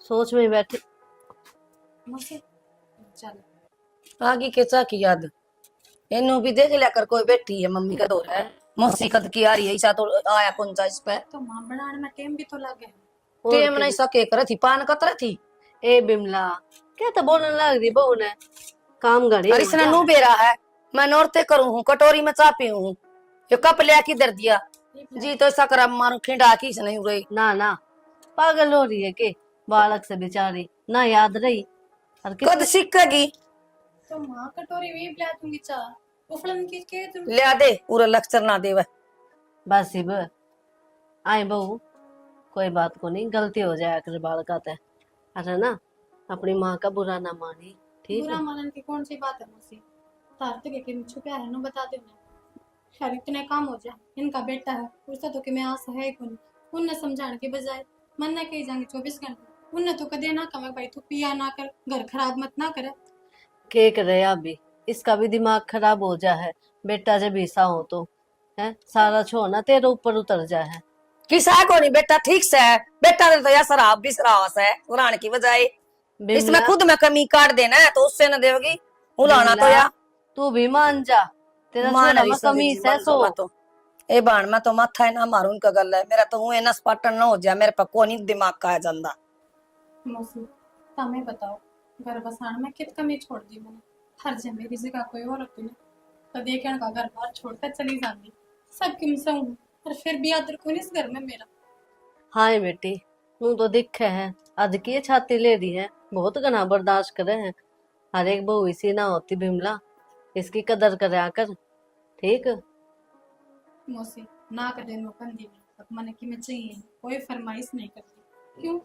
सोच में बैठी। मौसी चल आगे के चा की याद इन्हों भी देख लिया कर, कोई बैठी है मम्मी का दौर है, मौसी कद की आ रही है, ऐसा तो आया कौन सा इस पे तो मां बनाने में टाइम भी तो लगे। और टेम क्या नहीं सके करे थी पान कतरे थी। ए बिमला क्या तो बोलने लग रही बहू ने, काम घड़ी अरे इसने नू बेरा है, मैं नौरते करूं हूँ, कटोरी में चा पी हूँ, ये कप लिया किधर दिया जी, तो ऐसा करा मारू खिंडा की नहीं रही। ना ना पागल हो रही है के बालक से बेचारी ना याद रही। और कद सीखेगी तो मां कटोरी में पिला दूंगी चाह उफलन की के तुम लिया दे, पूरा लेक्चर ना देवे। बस इब आए बहू, कोई बात को नहीं, गलती हो जाए कर बालका ते, अरे ना अपनी माँ का बुरा ना मानी, ठीक बुरा है। मानन की कौन सी बात है मौसी। तार तो के छुपा है ना बता दे ना। खैर इतने काम हो जाए, इनका बेटा है उसका तो कि मैं आस है कौन। उन्हें समझाने के बजाय मन ना कही जाएंगे 24 घंटे, उन्हें तो कदे ना कमे भाई तू पिया ना कर, घर खराब मत ना करे। के करे अभी इसका भी दिमाग खराब हो जा है, बेटा जब ऐसा हो तो है सारा छोड़ना तेरे ऊपर उतर जा है। किसा को नहीं बेटा ठीक से है, बेटा ने तो या शराब भी शराब है उड़ाने की बजाय, इसमें बिमला खुद में कमी काट देना है तो उससे न देगी उलाना तो या तू भी मान जा, तेरा मान छोरा रही में कमी जी है मन सो। तो तो ए बाण में तो माथा है ना मारू उनका गल है, मेरा तो हुए नस पाटन ना हो जाए, मेरे पर कोई नहीं दिमाग का है ਜਾਂਦਾ। मौसी तमें बताओ घर बसाने में कित कमी छोड़ दी मैंने। हर जगह मेरी जगह कोई और होती ना तो देखने का घर बार छोड़कर चली जाती, सब किम से हूँ और फिर भी आदर कौन इस घर में मेरा। हाँ बेटी तू तो दिखे है, अध की छाती ले रही है, बहुत गना बर्दाश्त करे है। हर एक बहू इसी ना होती बिमला, इसकी कदर करे कर, ठीक। मौसी ना कर देनो कंदी में अब मन की मैं चाहिए कोई फरमाइश नहीं करती। क्यों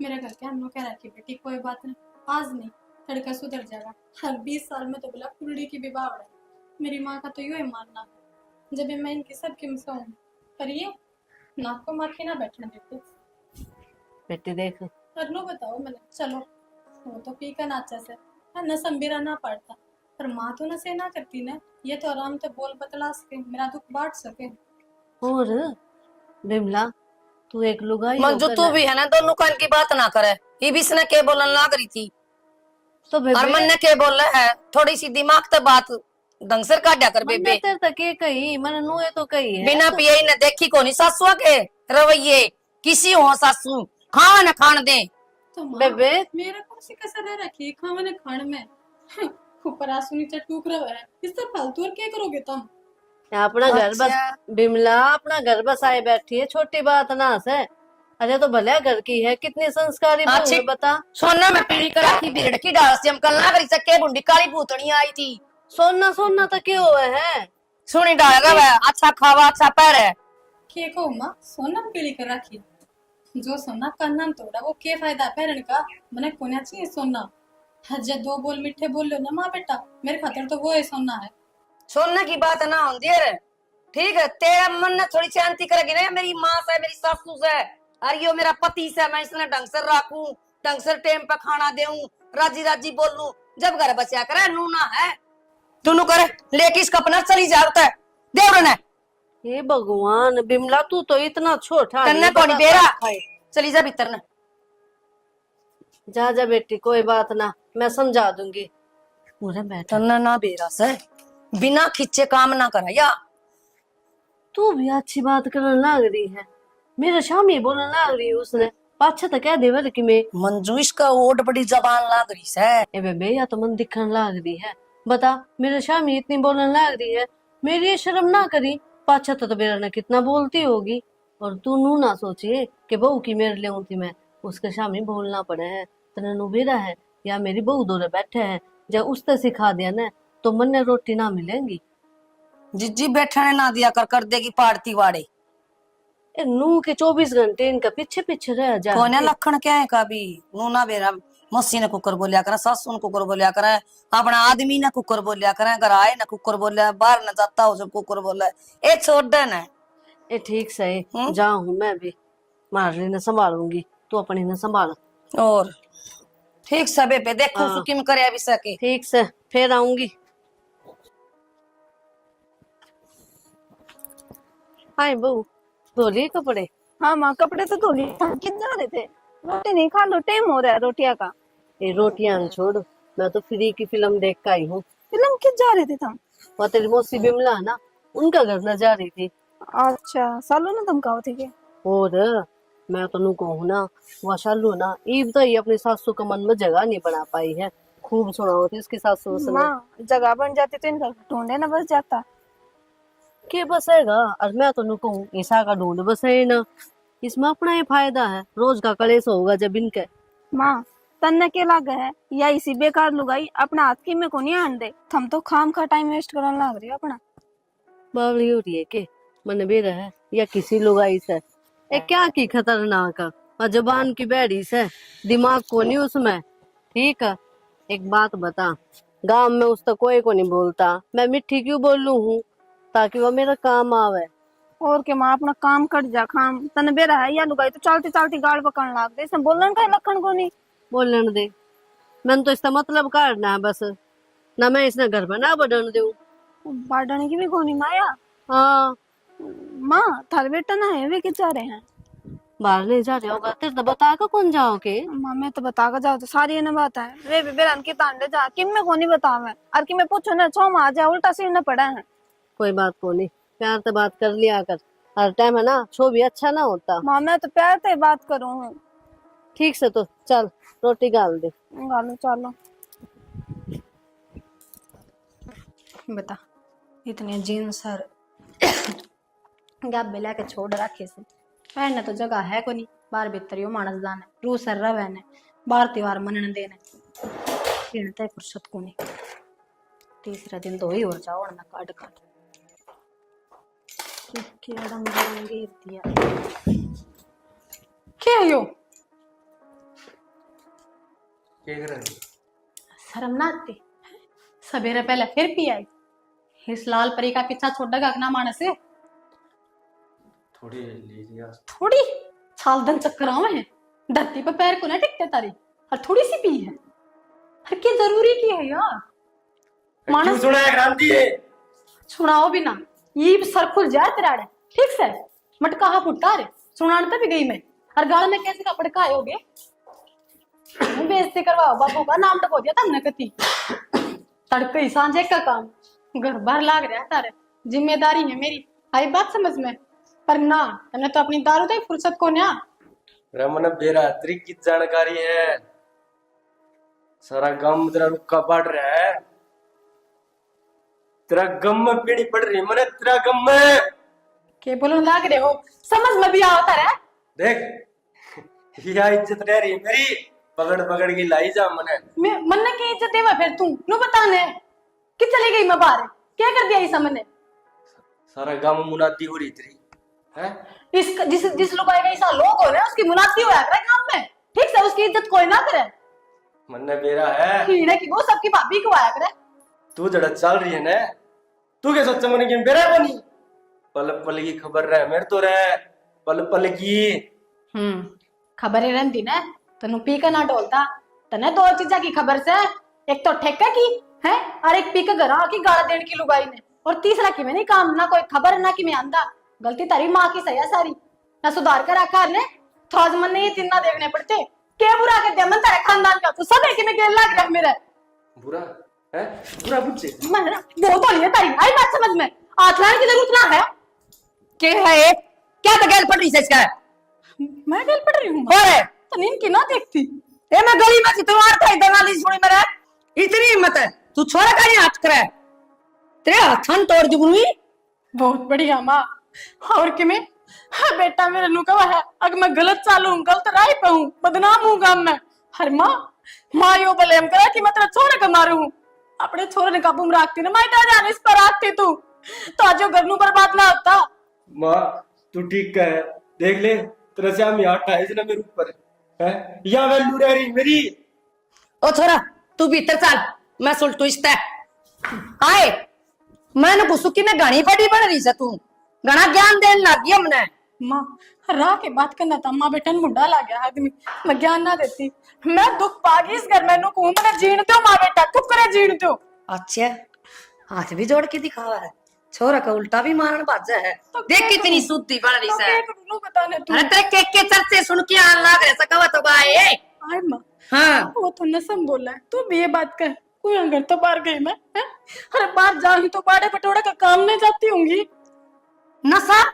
मेरे घर के हम कह रखी बेटी कोई बात नहीं, आज नहीं तड़का सुधर जाएगा। हर 20 साल में तो बोला कुड़ी की भी बावड़ है। मेरी माँ का तो यूं ही मानना है जब मैं इनकी सब किम से हूँ, पर ये नाक को मार के ना बैठने देते। बेटी देख करनो बताओ मैंने चलो वो तो पी का नाचा से न संबीरा ना पड़ता, पर माँ तो नशे ना करती ना, ये तो आराम से बोल बतला सके मेरा दुख बांट सके। और बिमला तू एक लुगाई मंजू होकर तू भी है ना दोनों कान की बात ना करे, ये भी इसने के बोलन लाग रही थी तो और बेबे मन ने के बोल रहा है, थोड़ी सी दिमाग तो बात ढंग से काटा कर मैंने बेबे। तेरे तक ये कही, मैंने नुए तो कही है बिना तो, पिए ही न देखी कोनी सासुआ के रवैये, किसी हो सासू खान न खान दे। तो माँ बेबे मेरा कौन सी कसर है रखी खाने खान में। ऊपर आंसू नीचे टूक रहा है, इससे फालतू और क्या करोगे तुम। अपना घर बस, अच्छा बिमला अपना घर बसाए बैठी है, छोटी बात ना से। अरे तो भले घर की है, कितनी संस्कारी बहू है बता। सोना में पीली करा की भीड़ की डाल से हम कल ना करी सके, बुंडी काली भूतनी आई थी। सोना सोना तो क्यों हुआ है। सुनी डाल रहा है, अच्छा खावा अच्छा पैर है। के को माँ सोना पीली कर रखी, जो सोना का नाम तोड़ा वो के फायदा पैरण का, मैंने कोना चाहिए सोना। हज दो बोल मीठे बोल लो ना माँ बेटा, मेरे खातिर तो वो है सोना है। सोने की बात ना होती है, ठीक है तेरा मन ने थोड़ी शांति करेगी ना, मेरी माँ से मेरी सासू से और यो मेरा पति से, मैं इसने ढंग से रखूं, ढंग से टाइम पे खाना देऊं, राजी राजी बोलूं, जब घर बचा करे नूना है तू करे लेके इसका अपना चली जाता है देवरन है। ये भगवान बिमला तू तो इतना छोटा कन्ने कोनी बेरा चली जा भीतर न। जा जा बेटी कोई बात ना, मैं समझा दूंगी। पूरे बैठा तन्ना ना बेरा से बिना खिंचे काम ना करा या। तू भी अच्छी बात करने लग रही है, मेरे शामी बोलने लग रही है उसने, पाछा तो कह देवर कि मैं मंजू इसका ओट बड़ी जबान लाग रही से। ए बेबे या तो मन दिखने लग रही है, बता मेरे शामी इतनी बोलने लग रही है, मेरी ये शर्म ना करी, पाछा तो मेरा ने कितना बोलती होगी। और तू नू ना सोचिए कि बहू की मेरे ले थी मैं, उसके शामी बोलना पड़े है, तेरे नु बेरा है या मेरी बहू दोरे बैठे हैं, जब उसने सिखा दिया ना तो मन ने रोटी ना मिलेंगी। जिज्जी बैठने ना दिया कर देगी पाड़ती वाड़े। ए नू के 24 घंटे इनका पीछे पीछे रह जा। कोने लखन क्या है कभी नू ना बेरा, मस्सी ने कुकर बोलिया करे, सासू ने कुकर बोलिया करे, अपना आदमी ने कुकर बोलिया करे, घर आए ना कुकर बोलिया, बाहर न जाता हो जब कुकर बोला ए छोड़ देना। ए ठीक सही जा हूँ मैं भी, मारली ने संभालूंगी, तू अपनी ने संभाल। और ठीक सबे पे देखो सुकिम करे अभी सके। ठीक से फिर आऊंगी। हाय बहू धो लिए कपड़े। हाँ माँ कपड़े तो धो लिए, थक कित जा रहे थे। रोटी नहीं खा लो, टाइम हो रहा है रोटियां का। ये रोटियां छोड़, मैं तो फ्री की फिल्म देख के आई हूँ। फिल्म किस जा रहे थे तुम? वह तेरी मौसी बिमला है ना, उनका घर न जा रही थी। अच्छा सालो ना तुम कहो ठीक है। और मैं तो कहूँ ना, वह शालू ना ईब तो ही अपनी सासू का मन में जगह नहीं बना पाई है। खूब सुना होती इसकी सासू उसने माँ जगह बन जाती तो इनका ढूंढे ना बस जाता। के बसेगा। और मैं तो कहूँ ईसा का ढूंढ बसे ना, इसमें अपना ही फायदा है, रोज का कलेश होगा जब इनके। माँ तन्ने के लागे है या इसी बेकार लुगाई अपना हाथ की में को नहीं आन दे, थम तो खाम खा टाइम वेस्ट करने लग रही हो अपना। बावली हो रही है के मन बेरा है या किसी लुगाई से, ए क्या की खतरनाक है। और जबान की बैड़ी से दिमाग को नहीं उसमें। ठीक है, एक बात बता, गांव में उसका कोई को नहीं बोलता, मैं मिट्टी क्यों बोलूं हूँ, ताकि वो मेरा काम आवे। और के माँ अपना काम कर जा खाम, तने बेरा है या लुगाई तो चलती चलती गाड़ पकड़ने लग दे, इसमें बोलन का लखन को नहीं। बोलन दे, मैंने तो इसका मतलब काटना है बस, ना मैं इसने घर में ना बढ़न दूं। बाढ़ने की भी कोनी माया। हाँ, माँ थारे बेटा ना है वे के जा रहे हैं? बाहर नहीं जा रहे होगा, तेरे तो बता कर कौन जाओ के। माँ मैं तो बता कर जाओ तो सारी ये ना बात है, वे भी बेरन की तांडे जा किम में कोनी बतावे, और कि मैं पूछो ना छो माँ जा उल्टा सिर न पड़ा है। कोई बात को नहीं, प्यार से बात कर लिया कर, हर टाइम है ना छो भी अच्छा ना होता। माँ मैं तो प्यार से बात करूँ हूँ। ठीक से तो चल रोटी गाल दे। गालो चलो। बता इतने जीन्स और गब्बे लेके छोड़ रखे से पहनने तो जगह है को नहीं, बार भीतर मानस जाने रू सर रवे ने बार त्योहार मनने देने पीणते फुर्सत को नहीं। तीसरा दिन तो ही और जाओ ना काट काट दिया। क्या यो शर्म ना आती? सवेरे पहले फिर पी आई, इस लाल परी का पीछा छोड़ दगा ना मानस से। थोड़ी ले लिया। थोड़ी साल दिन चक्कर आवे हैं, धरती पे पैर को ना टिकते तारी, और थोड़ी सी पी है, हर की जरूरी की है यार। क्यों मानस सुना है क्रांति? सुनाओ भी ना, ये सर खुल जाए तेराड़े ठीक से मट कहा फुटता रे सुनाने भी गई मैं, और गाल में कैसे कपड़े का आयोगे, बेइज्जती करवाओ बाबू का नाम डबो दिया तुमने कती। तड़के सांझे का काम घर बार लाग रहा है तारे, जिम्मेदारी है मेरी, आई बात समझ में, पर ना तने तो अपनी दारू दे फुर्सत को ना। रमन बेरात्रि की जानकारी है, सारा गम तेरा रुक्का पड़ रहा है, तेरा गम में पीड़ी पड़ रही मने, तेरा गम में के बोलने लाग रहे हो, समझ में भी आता है। देख यह इज्जत रह रही मेरी, पकड़ पकड़ के लाई जा मने। मैं मन्ने की इज्जत देवा फिर तू नु बताने कि चली गई मैं बाहर, क्या कर दिया इस हमने? सारा गम मुनादी हो रही तेरी है। इस जिस लोग आएगा ऐसा लोग हो रहे हैं उसकी मुनादी होया करे काम में, ठीक से उसकी इज्जत कोई ना करे। मन्ने बेरा है कीड़े की वो सबकी भाभी को आया करे। तू जड़ा चल रही है ना, तू क्या सोचा मने कि बेरा बनी, पल पल की खबर रहे मेरे तो रहे पल पल की। खबर ही रहती ना, तनु पी का ना डोलता, तने दो चीजा की खबर से, एक तो ठेका की है और एक पी के घर आके गाड़ा देने की लुगाई ने, और तीसरा की मैं नहीं काम ना कोई खबर ना कि मैं आंदा। गलती तारी माँ की सही है सारी, ना सुधार कर रखा ने थोज मन ने ये तीन ना देखने पड़ते, क्या बुरा कर दिया मन तेरे खानदान का, तू सब है कि मैं गेल लाग रहा मेरा बुरा है, बुरा बुझे मन वो तो नहीं है तारी, आई बात समझ में, आतलान की जरूरत ना है। क्या है क्या बगैर पड़ रही है इसका? मैं गेल पड़ रही हूँ और है तो नींद की ना देखती। ए मैं गली में तुम्हार था दलाली सुनी मेरा, इतनी हिम्मत है तू छोरा का नहीं हाथ करे, तेरे हाथन तोड़ दूंगी। बहुत बढ़िया माँ, और कि मैं हाँ बेटा मेरे नु कहा है, अगर मैं गलत चालू हूँ गलत राय पे हूँ बदनाम हूँ गांव में, हर माँ माँ यो बलेम करा कि मैं तेरा छोरे का मारू हूँ, अपने छोरे ने काबू में रखती ना, मैं जाने इस पर आती तू तो आज घर नु बर्बाद ना होता। माँ तू ठीक कहे, देख ले तेरा से हम यहाँ ठाई ना मेरे ऊपर है, या वैल्यू रह रही मेरी। ओ छोरा तू भीतर चल, मैं सुलटू इस्ता आए, मैंने गुस्सुकी में घनी बड़ी बन रही से, तू घना ज्ञान देने लग गई हमने। माँ राह के बात करना था, माँ बेटा मुंडा ला गया आदमी, मैं ज्ञान ना देती, मैं दुख पागी इस घर में नु मैंने जीण दो माँ बेटा, चुप करे जीण दो। अच्छा हाथ भी जोड़ के दिखावा है, छोरा का उल्टा भी मारन बाजा है। तो देख क्या कितनी करूं? शुद्धि बन रही तो है। क्या करूं बताने तू। अरे तेरे के चर्चे सुन के आन लाग रहे सकवा तो गाए। आय माँ, हाँ वो तो नसम बोला है, तू भी ये बात कर। कोई अंगर तो बाहर गई मैं, हैं? अरे बाहर जाऊंगी तो बाड़े पटोड़े का काम नहीं जाती होंगी। नशा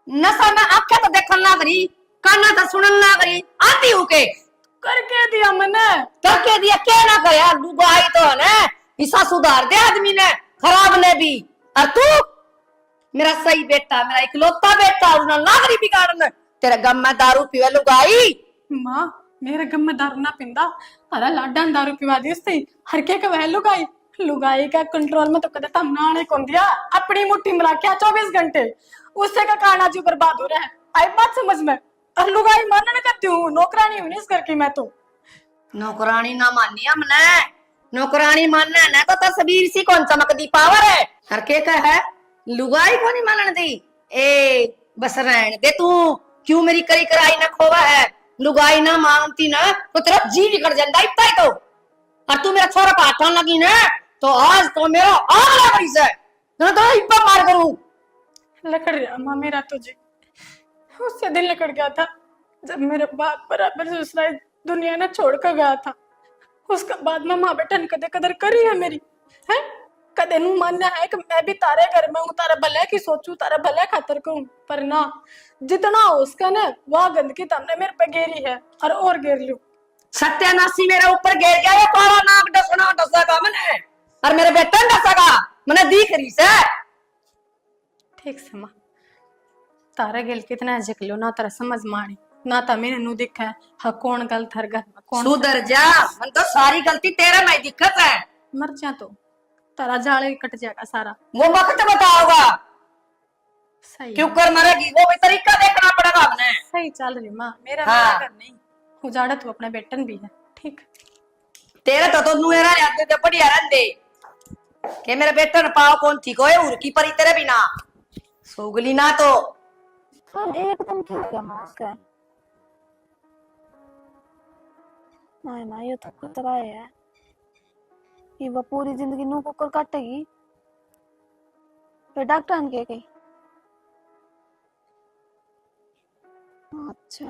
नशा में आंखें तो देखन लाग रही, काना तो सुनन लाग रही, आती हूँ के करके दिया मैंने। करके दिया क्या ना करे यार, डूबाई तो है ना। ईसा सुधार दे आदमी ने, खराब ने भी। और तू मेरा सही बेटा, मेरा इकलौता बेटा, उन्हें लाग रही बिगाड़न। तेरे गम में दारू पीवे लुगाई। माँ मेरे गम में दारू ना पिंदा, अरे लाडा दारू पिवा दी उससे। हर के का वह लुगाई, लुगाई का कंट्रोल में तो कदे तम नाने कौन दिया। अपनी मुट्ठी में रखा 24 घंटे, उससे का काना जी बर्बाद हो रहा है। आई बात समझ में। और लुगाई मानने करती हूँ, नौकरानी हूँ इस घर की मैं तो। नौकरानी ना मानी हमने, नौकरानी मानना है ना तो तस्वीर सी कौन चमकदी पावर है। हर के का है लुगाई को नहीं मानने दी। ए बस रहने दे तू, क्यों मेरी करी कराई ना खोवा है। लुगाई ना मानती ना तो तेरा जी निकल जाता इतना ही तो। और तू मेरा छोरा पाठन लगी ना तो आज तो मेरा आग लग रही से, तो इब्बा मार करूं। लकड़ गया माँ मेरा तुझे, उससे दिन लकड़ गया था जब मेरे बाप बराबर दूसरा दुनिया ने छोड़ कर गया था। उसका बाद में माँ बेटा ने कदे कदर करी है मेरी, है कदे नू मानना है कि मैं भी तारे घर में हूँ, तारा भले की सोचू, तारा भले खातर कहूँ। पर ना, जितना हो उसका ना वह गंदगी तुमने मेरे पे घेरी है और घेर लू। सत्यानाशी मेरे ऊपर गिर गया, ये काला नाक डसना डसेगा मैंने, और मेरे बेटे ने डसेगा मैंने दिख रही से। ठीक से माँ, तारा गेल कितना झक लो ना, तारा समझ मारी ना था मेरे नू दिखा है। हाँ कौन गलत हर घर में कौन सुधर जा, मन तो सारी गलती तेरे में दिक्कत है। मर जा तो तारा जाले कट जाएगा सारा। वो वक्त बताओगा सही क्यों कर मरेगी, वो भी तरीका देखना पड़ेगा हमने। सही चल रही माँ, मेरा हाँ। मेरा घर नहीं उजाड़ा तो अपने बेटन भी है। ठीक तेरे तो नुएरा रहते थे बढ़िया रहते के मेरे बेटे ने पाव कौन थी कोई उर की परी तेरे बिना सोगली ना तो। एकदम ठीक है माँ का। ना ये तो खतरा है कि वह पूरी जिंदगी नू कुकर काटेगी। फिर डॉक्टर ने कही अच्छा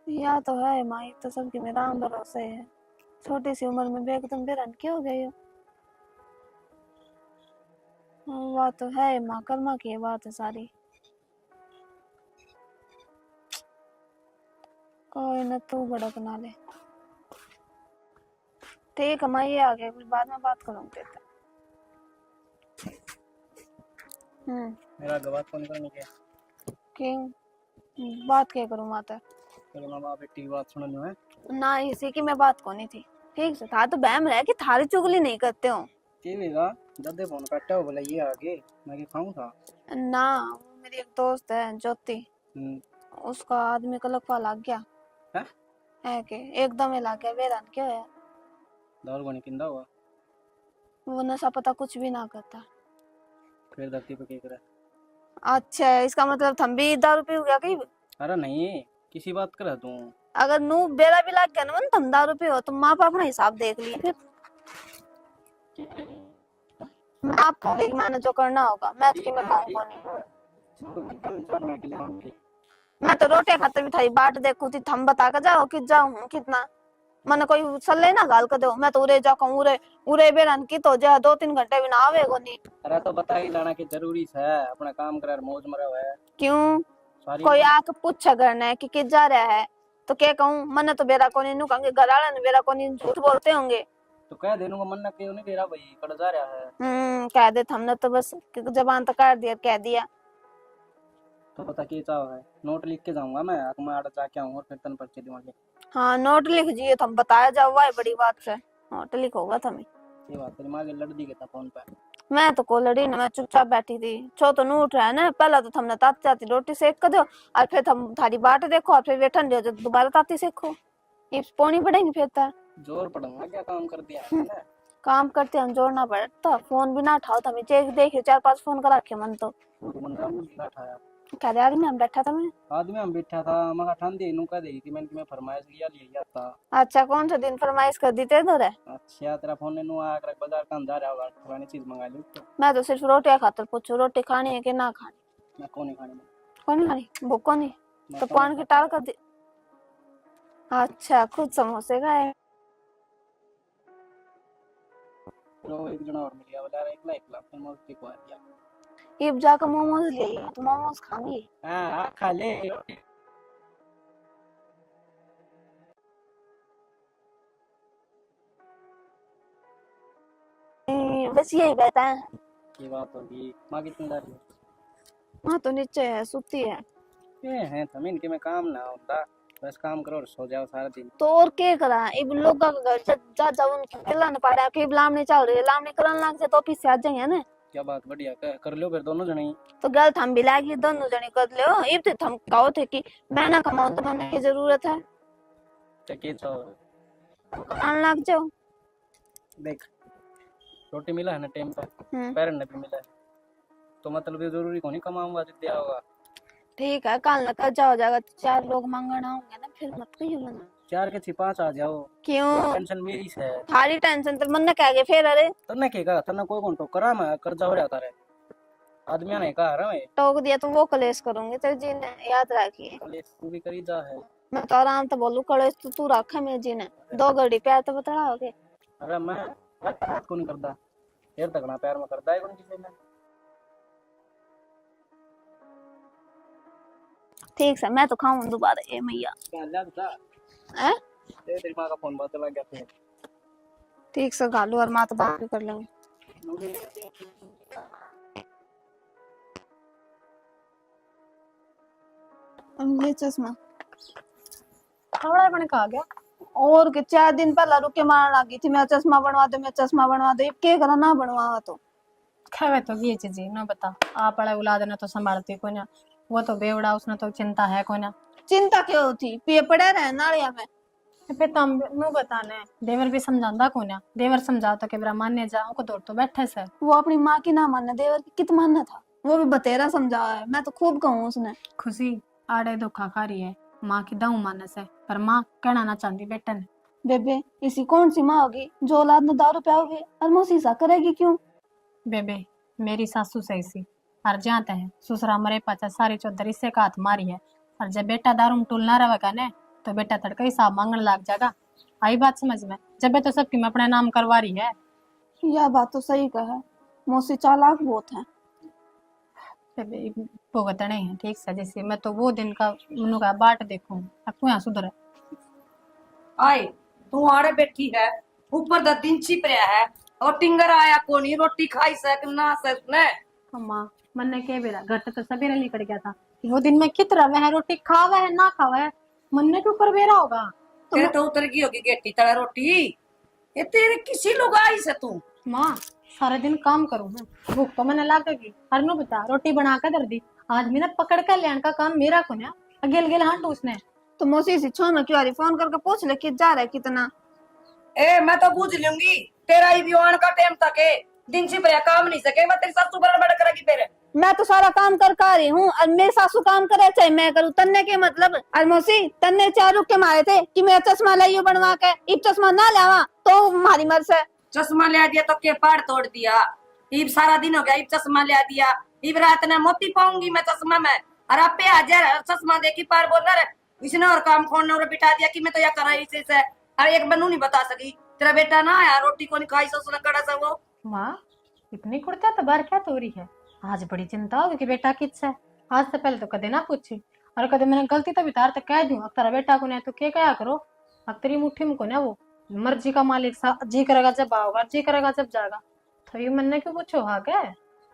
या तो है माँ, ये तो सबकी मेरा आम भरोसे है। छोटी सी उम्र में एकदम बेरन क्यों हो गई हो। बात तो है माँ, कर्मा की बात है सारी। कोई ना तू भड़क ना ले। ठीक है मैं ये आ गया, कुछ बाद में बात करूंगी। मेरा गवात कौन करने के क्यों बात क्या करूं माता। चलो माँ बाप बेटी की बात सुननी है ना इसी की मैं बात को नहीं थी। ठीक से था तो बहम रहा कि थारी चुगली नहीं करते हो। टीवीगा ददे फोन काटा हो बोला ये आगे मैं के खाऊं था ना मेरी एक दोस्त है ज्योति, उसका आदमी का लकवा लग गया है के एकदम ही लग गया। वेरान क्यों है दारू बनी पिंदा हुआ वो नशा पता कुछ भी ना करता। फिर धरती पे क्या करे। अच्छा इसका मतलब थम भी दारू पी गया कहीं। अरे नहीं किसी बात कर तू अगर नू बेरा भी लग गया ना तुम दारू पी हो तो माँ बाप अपना हिसाब देख लिए फिर। आपको देख मैंने जो करना होगा मैं तो मैं खाऊंगा नहीं। मैं तो रोटी खाते भी थाई बाट देखू थी थम बता कर जाओ कि जाऊं कितना मैंने कोई सल्ले ना गाल कर दो। मैं तो उरे जाऊं उरे उरे बेरन की तो जा 2-3 घंटे भी ना आवेगो नहीं। अरे तो बता ही लाना कि जरूरी है अपना काम कर मौज मरा है क्यों सारी कोई आके पूछा करना है कि जा रहा है तो क्या कहूं। मैंने तो बेरा को नहीं नू कहूंगे घर वाले ने बेरा को नहीं झूठ बोलते होंगे। तो कह देनूंगा मन ना क्यों नहीं दे रहा भाई कड़ जा रहा है। कह दे हमने तो बस जबान तो काट दिया कह दिया। तो पता क्या चाह है नोट लिख के जाऊंगा मैं आड़ा जाके आऊंगा और फिर तन पर्चे दूंगा। हाँ नोट लिख दिए तुम बताया जाओ वाह बड़ी बात से नोट लिख होगा तुम्हें। ये बात तेरी माँ के लड़ दी था फोन पे। मैं तो को लड़ी ना मैं चुपचाप बैठी थी। छो तो नू उठ रहा है ना पहला तो हमने तात जाती रोटी सेक कर दो और फिर हम थारी बाट देखो और फिर वे ठंडे हो दोबारा ताती सेको ये पौनी पड़ेगी फिर तो जोर पड़ूंगा क्या काम कर दिया है काम करते हम जोड़ना पड़ता। फोन भी ना उठाओ तुम्हें देख 4-5 फोन करा के मन तो बंदा बैठा है कह रहे आदमी हम बैठा था मैं। आदमी हम बैठा था, मगर ठंडी नु कह दी थी मैंने कि मैं फरमाइश लिया लिया था। अच्छा कौन सा दिन फरमाइश कर दी थे धोरे? अच्छा तेरा फोन ने नु आकर बाजार का अंदर आया होगा, पुरानी चीज मंगा ली तो। मैं तो सिर्फ रोटियां खातर पूछू, रोटी खानी है कि ना खानी? मैं कौन नहीं खाने में। कौन नहीं खानी? भूख को नहीं मैं तो कौन पान की टाल कर दी। अच्छा खुद समोसे खाए। तो एक जना और मिल गया बोला एकला एकला फिर मैं उसकी को आ गया। इब जाकर मोमोज ले लिया तो मोमोज खाऊंगी। हां खा ले। बस यही कहता है। ये बात होगी मां कितनी दार है। वहाँ तो नीचे है, सुती है। ये है तो इनके में काम ना होता, बस काम करो और सो जाओ सारा दिन। तो और क्या करा? इब लोग का घर जा जा उनके पिल्ला न पाड़ा कि इब लामने चल रही है, लामने करन लग जाए तो ऑफिस से आ जाएंगे ना। क्या बात बढ़िया कर लो फिर दोनों जने ही। तो गलत हम भी लागी दोनों जने कर ले हो। इब तो हम कहो थे कि मैं ना कमाऊं तो मैंने की जरूरत है, चके तो आन लग जाओ। देख रोटी मिला है ना टाइम पर, हम्म, पैरन ने भी मिला है, तो मतलब ये जरूरी को नहीं कमाऊंगा तो दिया होगा। ठीक है कल न कर जाओ जाएगा, 4 लोग मांगना होंगे ना, फिर मत कहियो ना। 4 के 5 आ जाओ। क्यों? टेंशन मेरी से है। थारी टेंशन तो मन ने कह गए फिर। अरे तन्ने के कहा तन्ने कोई कौन टोकरा में कर्जा हो जाता रे आदमी ने कहा रहा मैं टोक दिया तो वो कलेश करूंगी तेरे जी ने, याद रखिए। ले तू भी करी जा है। मैं तो आराम से बोलू कलेश तो तू रखा मेरे जी ने, 2 घड़ी प्यार तो बतड़ा हो गए। अरे मैं बात को नहीं करता फिर तक ना प्यार में करता है कौन किसी ने। ठीक है मैं तो खाऊं दोबारा ये मैया। गाला था हैं? तेरी मां का फोन बात लग गया फिर। ठीक से गालू और माँ तो बात भी कर लेंगे। ये चश्मा थोड़ा बन का आ गया। और के 4 दिन पहले रुके मारने लगी थी, मैं चश्मा बनवा दो, मैं चश्मा बनवा दो। के करा ना बनवा तो खेवे तो ये चीज ना बता, आप पड़ा औलाद ने तो संभालती को ना, वो तो बेवड़ा उसने तो चिंता है को ना। चिंता क्यों होती, पिए पड़े रहे नालिया में। पे तम नु बताने देवर भी समझांदा को ना, देवर समझाओ तो केबरा मानने जाओ को दौड़ तो बैठे से। वो अपनी माँ की ना मानना, देवर की कित मानना था, वो भी बतेरा समझा है। मैं तो खूब कहूँ उसने। खुशी आड़े धोखा खा रही है, माँ की दाऊ मानस है पर माँ कहना ना चाहती बेटा ने। बेबे इसी कौन सी माँ होगी जो औलाद ने दारू पियाओगे और मोसीसा करेगी क्यों? बेबे मेरी सासू सही सी और जानते हैं ससुरा मरे पाचा सारी चौधर इससे का हाथ मारी है, और जब बेटा दारू में टूलना रहेगा ने तो बेटा तड़का हिसाब मांगने लग जाएगा। आई बात समझ में? जब तो सबकी मैं अपने नाम करवा रही है। यह बात तो सही कहा, मौसी चालाक बहुत है। बेबे भुगतने हैं ठीक से, जैसे मैं तो वो दिन का मनु का बाट देखूं अब तू यहाँ सुधर। आए तू आड़े बैठी है, ऊपर द दिन छिप रहा है और टिंगर आया कोनी रोटी खाई सक ना सक ने। अम्मा मन ने के बेरा घर तो सवेरे निकल गया था, वो दिन में कितना वह रोटी खावा है ना खावा है मन ने के ऊपर बेरा होगा। तेरे तो उतर गई होगी गेटी तड़ा रोटी, ये तेरे किसी लोग आई से तू। माँ सारा दिन काम करूँ मैं, भूख तो मैंने लागेगी। हर नु बता रोटी बना कर दर दी, आज मैंने पकड़ कर लेने का काम मेरा को ना, अगेल गेल हाँ टूसने। तो मौसी से छो में क्यों आ रही, फोन करके पूछ ले कि जा रहा है कितना। ए मैं तो पूछ लूंगी, तेरा ही विवान का टाइम तक है, दिन छिप रहा काम नहीं सके, मैं तेरी सासू बड़ा करेगी फिर। मैं तो सारा काम कर आ रही हूँ और मेरी सासू काम करे चाहे मैं करूँ, तन्ने के मतलब। और मौसी तन्ने 4 रुक के मारे थे कि मेरा चश्मा लाइयो बनवा के, इब चश्मा ना लावा तो हमारी मर्ज है। चश्मा ले दिया तो के पार तोड़ दिया, इब सारा दिन हो गया, इब चश्मा ले दिया, इब रात ने मोती पाऊंगी मैं चश्मा में, और आप पे हजार चश्मा देखी पार बोलना रे इसने और काम खोलने और बिठा दिया कि मैं तो यह करा इसे से। अरे एक बनू नहीं बता सकी, तेरा बेटा ना आया रोटी को नहीं खाई ससुर कड़ा सा वो। माँ इतनी कुर्ता तो बार क्या तोरी है, आज बड़ी चिंता होगी कि बेटा किस है। आज से पहले तो कदे ना पूछी, और कदे मैंने गलती तो बितार तक कह दूं तेरा बेटा को नहीं तो क्या कया करो, अब तेरी मुट्ठी में को ना वो मर्जी का मालिक सा, जी करेगा जब आओगा जी करेगा जब जाएगा। तो ये मन ने क्यों पूछो हा क्या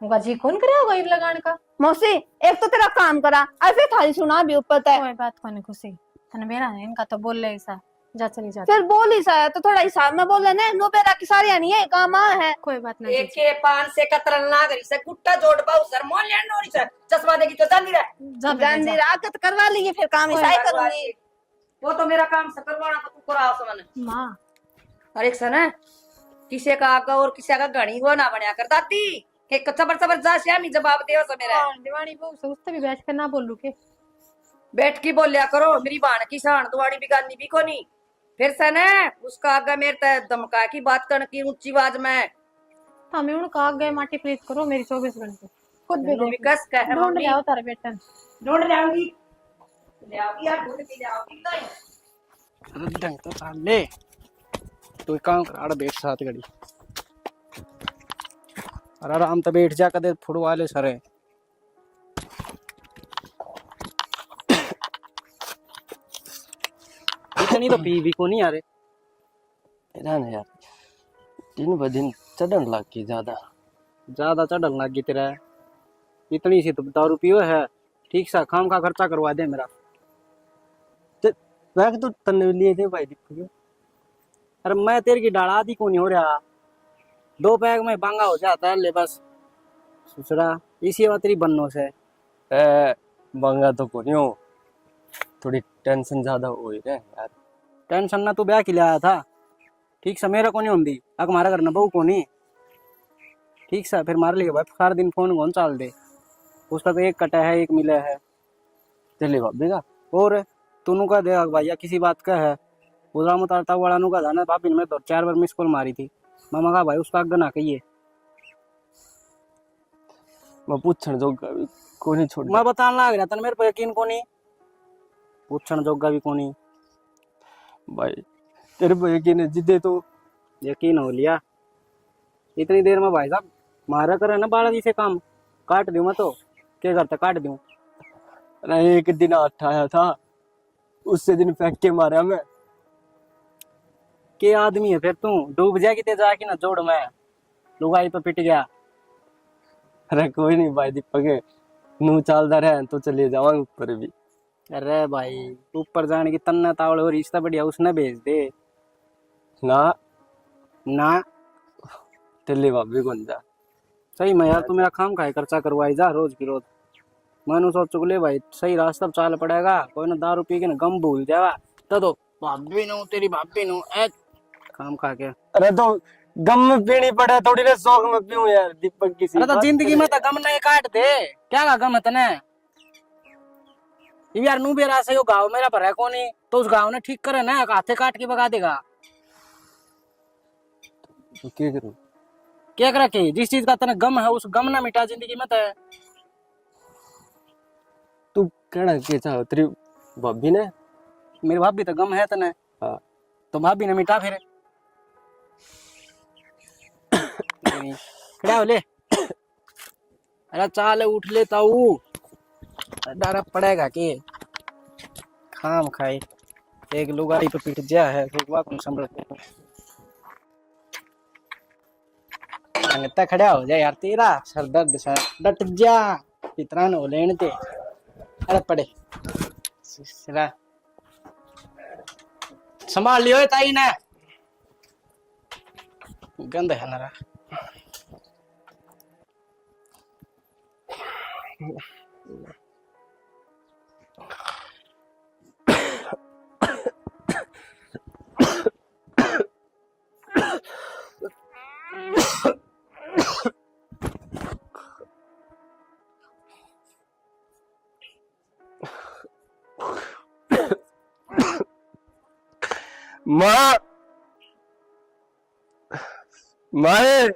होगा, जी कौन करेगा ईब लगाने का। मौसी एक तो तेरा काम करा और फिर थाली सुना भी ऊपर तय। कोई बात को नहीं खुशी, तने मेरा है इनका तो बोल ले ऐसा, जा चली जा। फिर बोल ही सा तो थोड़ा हिसाब में बोल लेना, नो बेरा की सारी नहीं है काम आ है। कोई बात नहीं एक के पान से कतरन ना करी से गुट्टा जोड़ पाऊ सर मोल लेन नोरी से चश्मा देगी तो जानी रे जा बेटा, गांधी जा। राकत करवा लीजिए फिर काम ही साई करूंगी। वो तो मेरा काम से करवाना तो तू कराओ समन। माँ और एक सन किसी का आगा और किसी का घड़ी वो ना बनया कर दाती, के सबर सबर जा श्यामी जवाब देव से मेरा दीवानी बहू से उससे भी बैठ कर ना बोलू के। बैठ की बोलिया करो, मेरी बाण की शान दुआनी बिगानी भी कोनी। फिर से न उसका आगे मेरे ते धमका की बात करने की ऊंची आवाज में। हमें उनका आग गए माटी प्लीज करो मेरी 24 घंटे खुद भी भी कस का है ढूंढ मम्मी। ले आओ तारे बेटा। ढूंढ ले आऊंगी, ले आऊंगी यार, ढूंढ के ले आऊंगी ढंग तो चाल ले। तू एक काम कर, आड़ बैठ साथ घड़ी। अरे आराम तो बैठ जा, कदे फुटवाले सरे। इतनी तो पी भी को नहीं यार। तेरा ना यार दिन ब दिन चढ़न लग गई ज्यादा। ज्यादा चढ़न लग गई तेरा। इतनी सी तो दारू पियो है, ठीक सा खाम का खर्चा करवा दे मेरा। वह तो तन्ने लिए थे भाई दीपक। अरे मैं तेरे की डाला आदि को नहीं हो रहा, 2 पैग में बांगा हो जाता है ले बस। सुसरा इसी बात तेरी बननो से। बंगा तो को नहीं हो, थोड़ी टेंशन ज्यादा हो रही है यार। टेंशन ना तू ब्याह के लिए आया था, ठीक सा मेरा को नहीं होंगी। अक मारा करना बहू को नहीं, ठीक सा फिर मार लिया भाई सारा दिन फोन कौन चाल दे। उसका तो एक कटा है एक मिला है। चलिए भाभी का और तूनू का दे भैया किसी बात का है। उधरा मुतारता वाला नु का था ना भाभी ने, मैं तो 4 बार मिस कॉल मारी थी। मामा का भाई उसका अग्गा ना कहिए। मैं पूछण जोगा भी को नहीं छोड़ मैं बताने लग रहा था मेरे पे यकीन को नहीं, पूछण जोगा भी को नहीं। भाई तेरे पे यकीन है जिदे तो यकीन हो लिया इतनी देर में भाई साहब। मारा करे ना बाड़ा जी से काम काट दूं मैं तो क्या करता काट दूं। अरे एक दिन हाथ आया था, उससे दिन फेंक के मारा मैं। के आदमी है फिर तू, डूब जाएगी ते जाके ना जोड़ मैं लुगाई पे पिट गया। अरे कोई नहीं भाई दीपक, नू चालदा रहे तो चले जावांगे ऊपर भी। अरे भाई ऊपर जाने की तन्ना तावड़ और रिश्ता बढ़िया उसने भेज दे ना ना। चले भाभी कौन जा। सही में यार तू मेरा खाम खाए खर्चा करवाई जा रोज की रोज। मैंने सोच चुकले भाई सही रास्ता चाल पड़ेगा, कोई ना दारू पी के ना गम भूल जावा तो भाभी नो तेरी भाभी नो ए काम खा के। अरे तो गम में पीनी पड़े थोड़ी ना शौक में पीऊं यार दीपक किसी। अरे तो जिंदगी में तो गम नहीं काट दे, क्या का गम है तने। यार नू बेरा से यो गाँव मेरा भरा को नहीं तो उस गाँव ने ठीक करे ना, हाथे काट के भगा देगा। तो क्या करूं। क्या कर के जिस चीज का तने गम है उस गम ना मिटा जिंदगी में तो। तू कहना के चाह तेरी भाभी ने। मेरी भाभी तो गम है तने, हाँ तो भाभी ने मिटा फिर खड़ा हो ले। अरे चाल उठ लेता हूँ, डर पड़ेगा कि खाम खाए एक लुगाई पे पिट जा है कौन संभल इतना खड़ा हो जाए यार तेरा सर दर्द सर डट जा इतना न हो लेने ते। अरे पड़े संभाल लियो ताई ने, गंद है ना। माँ माए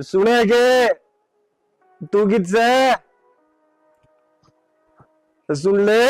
सुने के तू किससे सुन ले।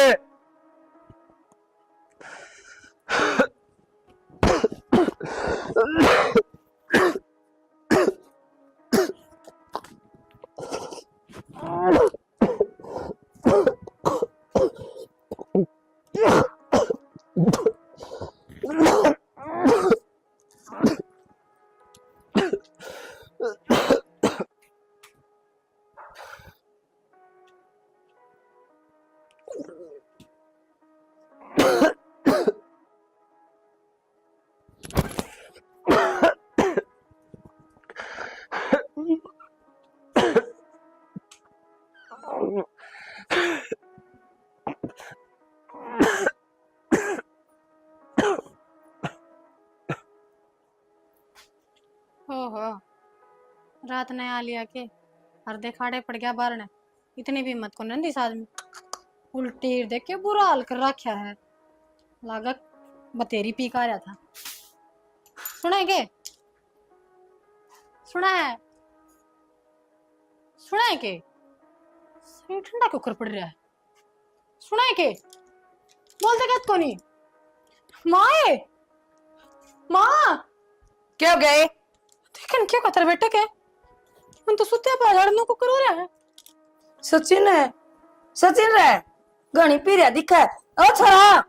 ओहो रात ने आ लिया के हर देखाड़े पड़ गया बाहर ने। इतनी भी हिम्मत को नंदी इस आदमी। उल्टी देख के बुरा हाल कर रखा है। लागत बतेरी पी का रहा था। सुना है के? सुना है? सुना है के? सही ठंडा क्यों कर पड़ रहा है? सुना है के? बोलते क्या को नहीं? माँ है? माँ क्यों गए? देखें क्या कतर बेटे के? मन तो सुत्ते पर लड़नों को करो रहा है। सचिन है, सचिन रे घणी पी रहा दिखा है। ओ छोरा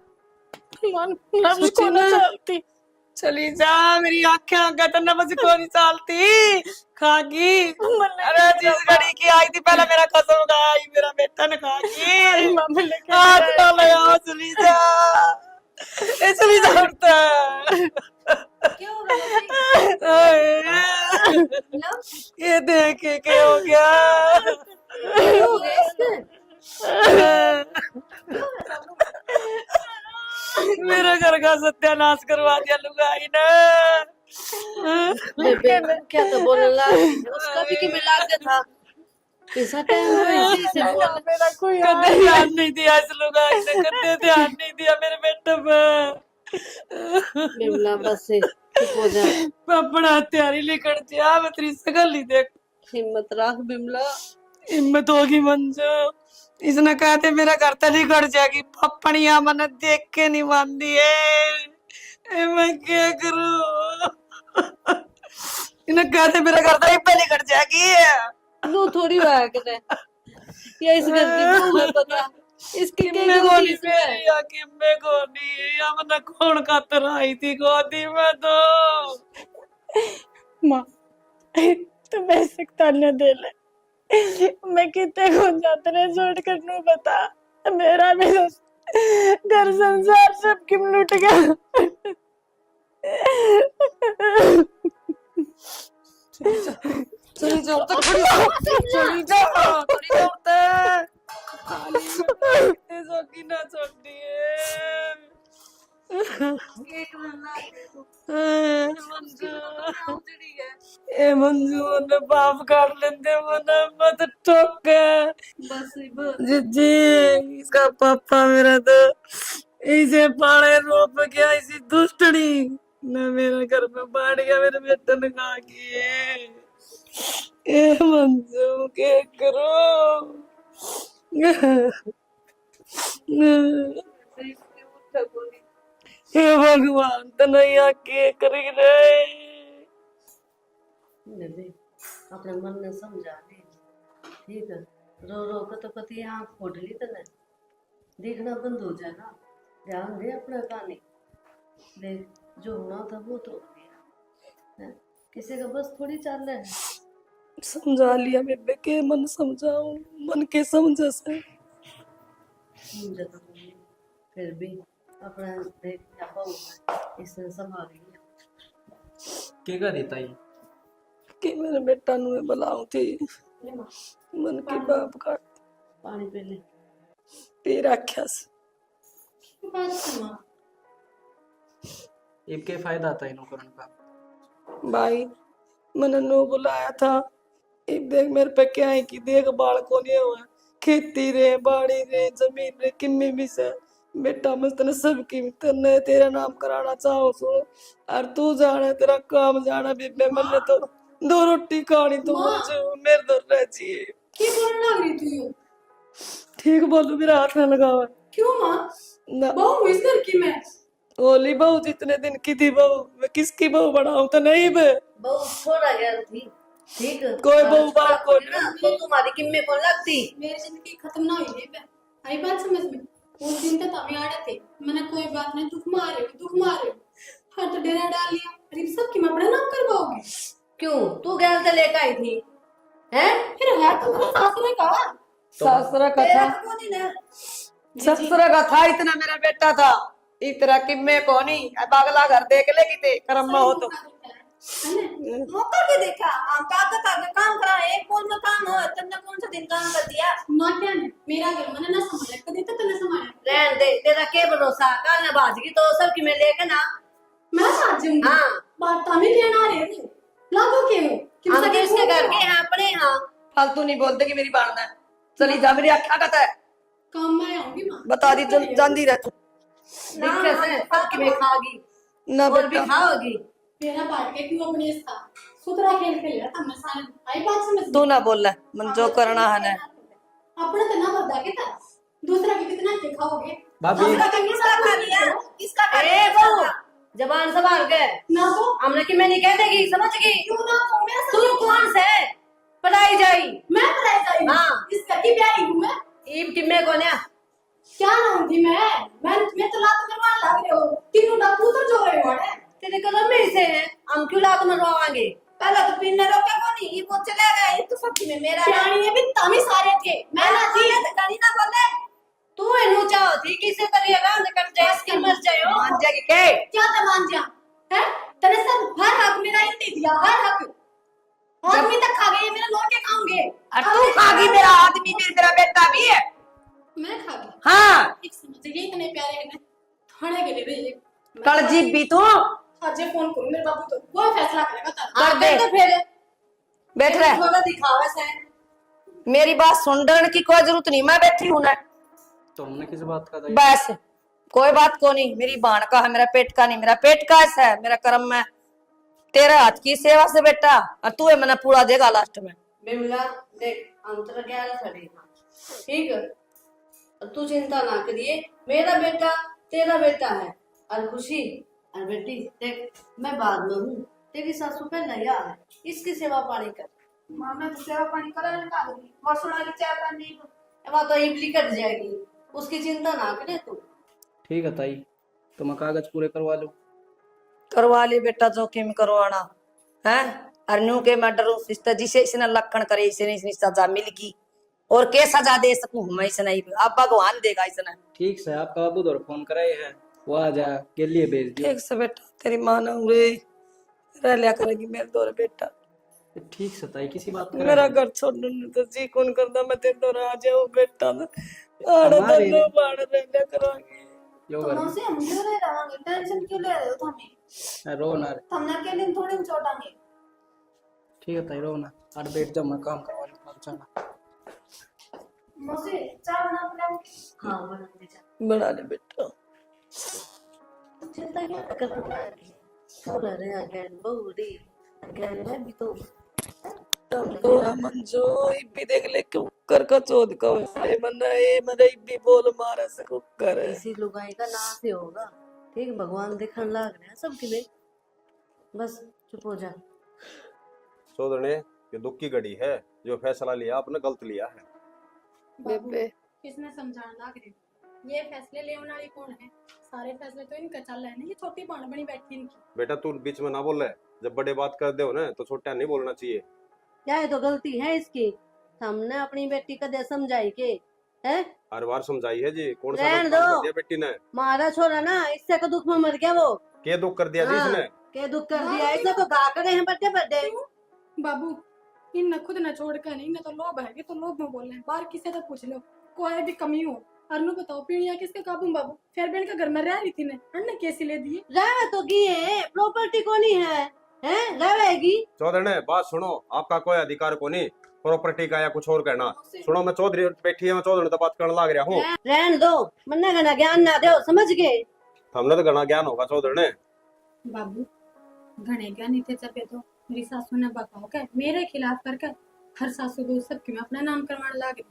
मन नब्ज को न चलती। चली जा, मेरी आंखें आंखें तो नब्ज को नहीं चलती। खागी अरे जिस घड़ी की आई थी पहले मेरा कसम खाई, मेरा बेटा ने खागी। हाथ ना लगा, चली जा, ए चली जा उठता। क्यों हो रहा है? ये देख के क्या हो गया? क्यों हो गया इसमें? मेरा घर का सत्यानाश करवा दिया लुगाई ने। बेबे क्या तो बोलने लगा, उसका भी कि मिला के था ऐसा टाइम हुआ इसी से बोल। मेरा कोई ध्यान नहीं दिया इस लुगाई ने, कदे ध्यान नहीं दिया मेरे बेटे पे। बिमला बस से चुप हो जा, अपना हत्यारी लेकर जा, मैं तेरी शकल ही देख। हिम्मत रख बिमला। हिम्मत होगी मंजू, इसने कहते मेरा घर तली गड़ जाएगी। पपनिया मन देख के नहीं मान दिए, मैं क्या करूं? इन्हें कहते मेरा घर तली पहले गड़ जाएगी। लो थोड़ी हुआ करे या इस घर की बहू है पता इसकी क्या किम्मे गलती गोली इसमें? मेरी या किम्मे गोली या मन कौन खातर आई थी गोदी में तो। माँ तुम ऐसे ताने दे ले, मैं कितने को जाते रहे छोड़ कर नू बता। मेरा भी तो घर संसार सब किम लूट गया। चली जाओ तो थोड़ी चली जाओ थोड़ी जाओ तो ना छोड़ी है ए मंजू ने बाप काट लेते मन मत ठोक बस जी इसका पापा मेरा तो इसे पाले रोप गया इसी दुष्टनी न मेरा घर में बाढ़ गया मेरे बेटे ने खा के। ए मंजू के करो हे भगवान तनैया के करी रे। बेबे अपने मन ने समझा ली ठीक है, रो रो के तो कति आँख फोड़ ली तने, देखना बंद हो जाए ना, ध्यान दे अपना कहानी देख, जो होना था वो तो हो गया है? किसी का बस थोड़ी चल रहा है। समझा लिया बेबे के मन समझाऊं मन के समझ से मुझे तो नहीं, फिर भी अपना देख क्या पाऊंगा इसने संभाल लिया। के का देता ही कि मेरे बेटा नु बुलाऊं थी मन के बाप का पानी पी ले। पी रखा एक के फायदा आता है नौकरन का। भाई मैंने नो बुलाया था, एक देख मेरे पे क्या है कि देख बाल को नहीं हुआ, खेती रे बाड़ी रे जमीन रे किम्मी भी से बेटा मस्त ने सब की तने तेरा नाम कराना चाहो सो और तू जाने तेरा काम जाना बेबे मैंने तो दो रोटी खानी तो मुझे मेरे दर रह चाहिए। की बोलने लग रही तू यूं? ठीक बोलू मेरा हाथ ना लगावा। क्यों माँ? ना बहू इस घर की मैं। ओली बहू जितने दिन की थी बहू मैं किसकी बहू बनाऊं तो नहीं बे बहू छोड़ा गया थी ठीक है, कोई बहू बात को ना तो तुम्हारी किम्मे कौन लगती। मेरी जिंदगी खत्म ना हुई है बे। आई बात समझ में? उस दिन तक हमें आड़े थे, मैंने कोई बात नहीं दुख मारे हर तो डेरा डाल लिया। अरे सब की मैं अपना नाम करवाओगी? क्यों तू गैल ते लेकर आई थी हैं? फिर है तो सासरे का सासरा का तेरा था तो कोनी ना। ससुरा का था इतना मेरा बेटा था इतना किम्मे को नहीं अब अगला घर देख ले किते कर्म हो तो मौका भी देखा हम काका का काम करा एक कौन सा काम हो तुमने कौन सा दिन काम कर दिया ना क्या ने मेरा घर मैंने ना संभाला कभी तो तने संभाला। रहन दे, तेरा के भरोसा, कल न बाजगी तो सब की मैं लेके ना। मैं साथ जाऊंगी। हाँ बात तो हमें लेना आ रहे थे लागो क्यों कि हम मुझे तो इसके घर के हैं अपने यहाँ। फालतू नहीं बोलते कि मेरी बाण है। चली जा, मेरी आख्या कहता है। काम में आऊंगी मां बता दी जानती रह तू। दिखे से सबकी में खाओगी ना और भी बेटा, खाओगी। मेरा बात के क्यों अपने इसका सुतरा खेल खेल रहा था मैं सारे आई बात समझ तू ना बोल, मन जो करना है ना। अपने तो ना बता के था दूसरा के कितना के खाओगे भाभी दूसरा के किसका खा लिया किसका खा ए लिया बहू जबान संभाल के। ना तो हमने कि मैं नहीं कह देगी, समझ गई? क्यों ना तो मेरा तू कौन से पढ़ाई जाई? मैं पढ़ाई जाई हाँ। इसका की ब्याही हूं मैं ईब कि मैं कौन है? क्या नाम थी मैं तो लात मरवाने लग रहे हो तीनों ना पुत्र जो रहे हो है तेरे कदम में से है, हम क्यों लात मरवाएंगे? पहले तो पिन रोके को नहीं वो चले गए तो सब्जी में मेरा प्याणी ये भी तमी सारे थे मैं ना थी कहीं ना बोले तू इनु चाहती किसे करिएगा कर जाए इसके मर जाओ। मान जाएगी के? क्या तमान जा है तेरे सब हर हक मेरा ही दे दिया हर हक आदमी तक खा गए मेरा लौट के खाऊंगे और तू खागी, मेरा आदमी भी तेरा बेटा भी है। मैं खा गई हाँ, एक समझ ये इतने प्यारे हैं थाने के लिए रही कलजी भी तू आज ये फोन करूं मेरे बाबू तो वो फैसला करेगा तारा कर दे। तो फिर बैठ रहे। थोड़ा दिखावा से मेरी बात सुनने की कोई जरूरत नहीं, मैं बैठी हूं ना। तुमने किस बात का था? बस कोई बात को नहीं, मेरी बाण का है, मेरा पेट का नहीं, मेरा पेट का है, मेरा कर्म में तेरा हाथ की सेवा से बेटा, और तू है मैंने पूरा देगा लास्ट में। बिमला देख अंतर क्या खड़ेगा, ठीक है? और तू चिंता ना करिए, मेरा बेटा तेरा बेटा है। और खुशी और बेटी देख मैं बाद में हूँ, तेरी सासू पहले यार है, इसकी सेवा पानी कर। मामा तो सेवा पानी करा लगा दूंगी मसुड़ा की चाय करनी वहाँ तो इमली कट जाएगी, उसकी चिंता ना करे तू। ठीक है ताई, तो मैं कागज पूरे करवा लूं। करवा ले बेटा, जोखिम करवाना है। अरनू के मैं डरू रिश्ता, जिसे इसने लखन करे इसे नहीं सजा मिलगी, और के सजा दे सकूं मैं इसे नहीं, अब भगवान देगा इसने। ठीक से आपका बाबू दौर फोन कराए है, वो आ जा के लिए भेज दियो। ठीक से बेटा, तेरी मां ना रे रह लिया करेगी मेरे दौर बेटा। ठीक से ताई, किसी बात का मेरा घर छोड़ने तो जी कौन करदा, मैं तेरे दौर आ जाऊं बेटा ना आड़े हमारे दो बाड़ रह लिया करांगे। यो तो मौसी हम क्यों रह रहांगे टेंशन क्यों ले रहे हो तुम्हें रो ना रे। हमने के दिन थोड़ी छोड़ांगे ठीक है ताई, रो ना, आठ बैठ जाओ, मैं काम करवा लूं। चला मौसी चाय बना पिलाऊं हाँ बना दे जा, बना ले बेटा। चिंता क्या करना है? थोड़ा रहे अगेन बहुरी अगेन मैं भी तो तो मन जो इब्बी देख ले क्यों कर का चोद का ए मन इब्बी बोल मारे से कुकर है। इसी लुगाई का नाश ही होगा, ठीक? भगवान देखने लग रहे हैं सबके लिए, बस चुप हो जा। सोदने ये दुख की घड़ी है, जो फैसला लिया आपने गलत लिया है। बेबे किसने समझाना लग रही ये फैसले लेने वाली कौन है सारे फैसले तो इनका चल रहा है ना ये छोटी बाण बनी बैठी इनकी बेटा तू बीच में ना बोल रहा है, जब बड़े बात कर दे हो ना तो छोटा नहीं बोलना चाहिए। क्या है तो गलती है इसकी, हमने अपनी बेटी का दे समझाई के है, हर बार समझाई है जी, कौन सा रहने दुख दो। कर दिया बेटी ने? मारा छोरा ना इससे को दुख में मर गया वो, क्या दुख कर दिया जी हाँ, इसने? के दुख कर दिया इसने को गा करे हैं बड़े बड़े। बाबू इन न खुद न छोड़ कर नहीं न तो लोभ है तो लोभ में बोल रहे हैं बाहर किसे तो पूछ लो कोई भी कमी हो अरनू बताओ पीड़िया किसके काबू बाबू फिर बहन का घर में रह रही थी ने अन्ना कैसे ले दिए रह तो गई प्रॉपर्टी को नहीं है, हैं रहेगी। चौधरी ने बात सुनो, आपका कोई अधिकार को नहीं प्रॉपर्टी का या कुछ और कहना। सुनो मैं चौधरी बैठी है, मैं चौधरी तो बात करने लग रहा हूँ। रहन दो, मन्ना गना ज्ञान ना दो, समझ गए? हमने तो घना ज्ञान होगा चौधरी ने। बाबू घने ज्ञान नहीं थे जब तो मेरी सासू ने बताओ क्या मेरे खिलाफ करके हर सासू को सबके में अपना नाम करवाने लगे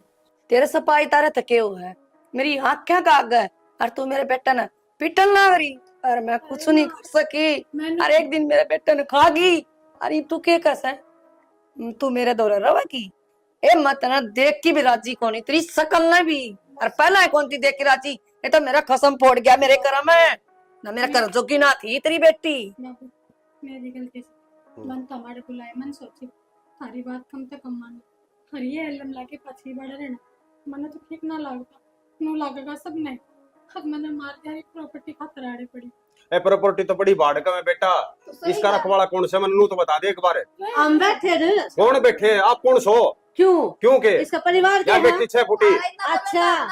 तेरे सपाई तारे थके हुए है, मेरी आंखें का आग है, और तू मेरे बेटा ने पिटन ना करी, और मैं कुछ नहीं कर सकी। और एक दिन मेरे बेटे ने खा गई, अरे तू क्या कस है, तू मेरे दौरे रवेगी? ए मत ना देख की भी राजी कौन, तेरी शकल ने भी, और पहला कौन थी देख की राजी, ये तो मेरा कसम फोड़ गया मेरे कर्म में ना, मेरा कर जोगी ना थी तेरी बेटी। बाबू मेरी गलती से मन तमारे बुलाए मन सोची सारी बात कम से कम मान और ये एल्बम लाके पछी बढ़ रहे ना मने तो ठीक ना लगता नो लगेगा सब नहीं अब मैंने मार दिया प्रॉपर्टी खातर आड़े पड़ी ए प्रॉपर्टी तो बड़ी भाड़ का है बेटा, इसका रखवाला कौन से मन तो बता दे एक बार। हम बैठे रे, कौन बैठे हैं? आप कौन सो? क्यों क्यों के इसका परिवार क्या या है? बेटी 6 फुटी अच्छा